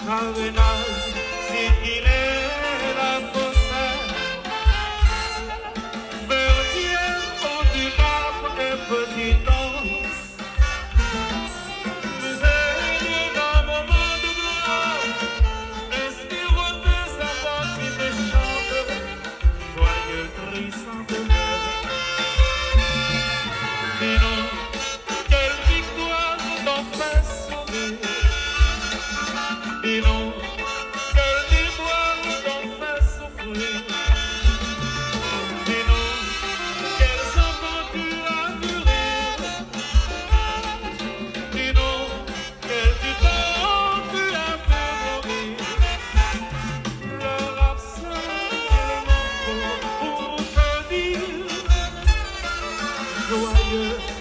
Cardenal, si il est la possède, Verdier, ondulable et petit danse, veillez d'un moment de gloire, inspire de sa voix qui me chante, joyeux crisant de l'air. Dis non, quelle victoire t'en fait sourire. Dis non, quelle victoire t'en fait souffrir. Dis non, quels enfants tu as mûrir. Dis non, quel du temps tu as fait mourir. Leur absence pour te dire joyeux.